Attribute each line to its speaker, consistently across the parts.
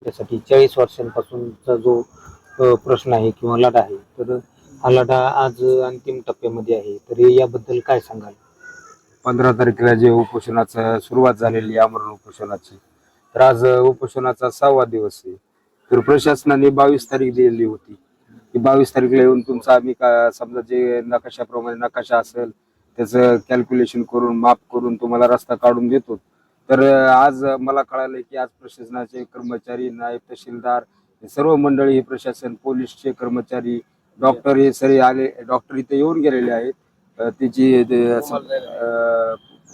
Speaker 1: त्यासाठी 40 वर्षांपासूनचा जो प्रश्न आहे किंवा लढा आहे, तर हा लढा आज अंतिम टप्प्यामध्ये आहे. तर याबद्दल काय सांगाल?
Speaker 2: 15 तारखेला जे उपोषणाचा सुरुवात झालेली आहे, आमरण उपोषणाची, तर आज उपोषणाचा 6वा दिवस आहे. तर प्रशासनाने 22 तारीख दिलेली होती की 22 तारीखला येऊन तुमचा आम्ही समजा जे नकाशाप्रमाणे नकाशा असेल त्याचं कॅल्क्युलेशन करून माप करून तुम्हाला रस्ता काढून देतो. तर आज मला कळालं की आज प्रशासनाचे कर्मचारी, नायब तहसीलदार, हे सर्व मंडळी, हे प्रशासन, पोलीसचे कर्मचारी, डॉक्टर, हे सगळे आले. डॉक्टर इथे येऊन गेलेले आहेत. त्याची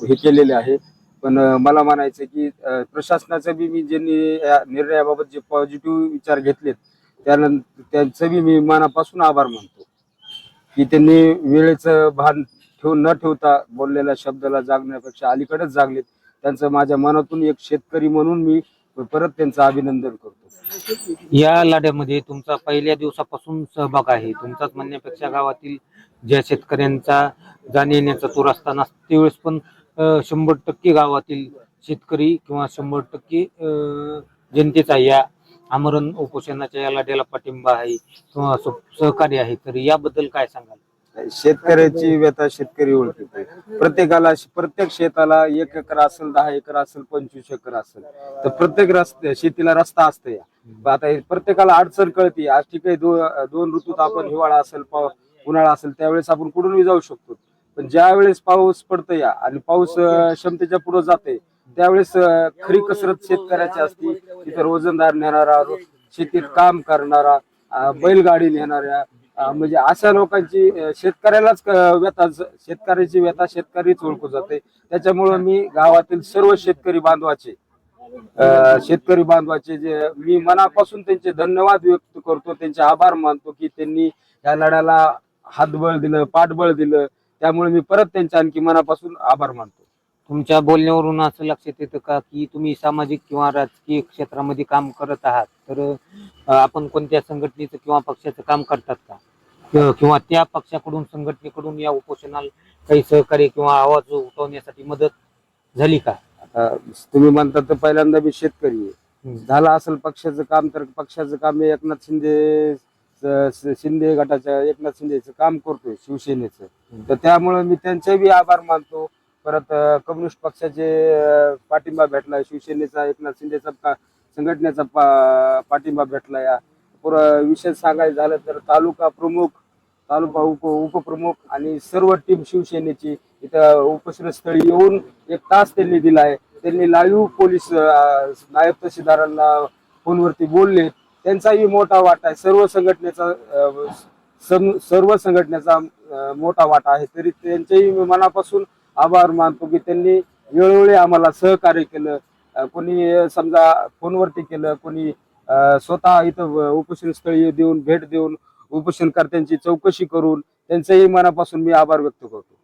Speaker 2: हे केलेले आहे. पण मला म्हणायचं की प्रशासनाचं बी मी ज्यांनी या निर्णयाबाबत जे पॉझिटिव्ह विचार घेतलेत त्यानंतर त्यांचं बी मी मनापासून आभार मानतो की त्यांनी वेळेचं भान न ठेवता बोललेल्या शब्दाला जागण्यापेक्षा अलीकडेच जागलेत. त्यांचं माझ्या मनातून एक शेतकरी म्हणून मी परत त्यांचं अभिनंदन करतो.
Speaker 1: या लढ्यामध्ये तुमचा पहिल्या दिवसापासून सहभाग आहे. तुमचाच म्हणण्यापेक्षा गावातील ज्या शेतकऱ्यांचा जाण्या-येण्याचा तो रस्ता नसतो त्यावेळेस पण 100% गावातील शेतकरी किंवा 100% जनतेचा या आमरण उपोषणाच्या या लढ्याला पाठिंबा आहे किंवा सहकार्य आहे. तर याबद्दल काय सांगाल?
Speaker 2: शेतकऱ्याची व्यथा शेतकरी ओळखते. प्रत्येकाला, प्रत्येक शेताला 1 एकर असेल, 10 एकर असेल, 25 एकर असेल, तर प्रत्येक शेतीला रस्ता असतो. या आता प्रत्येकाला अडचण कळते. आज ठीक आहे, दोन ऋतूत आपण हिवाळा असेल, उन्हाळा असेल, त्यावेळेस आपण कुठूनही जाऊ शकतो. पण ज्या वेळेस पाऊस पडतो या आणि पाऊस क्षमतेच्या पुढे जाते त्यावेळेस खरी कसरत शेतकऱ्याची असते. तिथे रोजंदार नेणारा, शेतीत काम करणारा, बैलगाडी नेणाऱ्या, म्हणजे अशा लोकांची, शेतकऱ्यालाच शेतकऱ्याची व्यथा शेतकरीच ओळखू जाते. त्याच्यामुळे मी गावातील सर्व शेतकरी बांधवाचे जे मी मनापासून त्यांचे धन्यवाद व्यक्त करतो, त्यांचे आभार मानतो की त्यांनी या लढ्याला हातबळ दिलं, पाठबळ दिलं. त्यामुळे मी परत त्यांचे आणखी मनापासून आभार मानतो.
Speaker 1: तुमच्या बोलण्यावरून असं लक्षात येतं का की तुम्ही सामाजिक किंवा राजकीय क्षेत्रामध्ये काम करत आहात? तर आपण कोणत्या संघटनेचं किंवा पक्षाचं काम करतात का? किंवा त्या पक्षाकडून, संघटनेकडून या उपोषणाला काही सहकार्य किंवा आवाज उठवण्यासाठी मदत झाली का?
Speaker 2: आता तुम्ही म्हणता तर पहिल्यांदा मी शेतकरी आहे. झालं असेल पक्षाचं काम तर पक्षाचं काम मी एकनाथ शिंदे गटाच्या एकनाथ शिंदेचं काम करतोय, शिवसेनेचं. तर त्यामुळे मी त्यांचे बी आभार मानतो. परत कम्युनिस्ट पक्षाचे पाठिंबा भेटला, शिवसेनेचा, एकनाथ शिंदेचा संघटनेचा पाठिंबा भेटला. या विषय सांगायचं झालं तर तालुका प्रमुख, तालुका उपप्रमुख आणि सर्व टीम शिवसेनेची इथं उपोषणस्थळी येऊन 1 तास त्यांनी दिलाय. त्यांनी लाईव्ह पोलीस नायब तहसीलदारांना फोनवरती बोलले. त्यांचाही मोठा वाटा आहे. सर्व संघटनेचा मोठा वाटा आहे. तरी त्यांचेही मी मनापासून आभार मानतो की त्यांनी वेळोवेळी आम्हाला सहकार्य केलं. कोणी समजा फोनवरती केलं, कोणी स्वतः इथं उपोषणस्थळी देऊन, भेट देऊन, उपोषणकर्त्यांची चौकशी करून त्यांचंही मनापासून मी आभार व्यक्त करतो.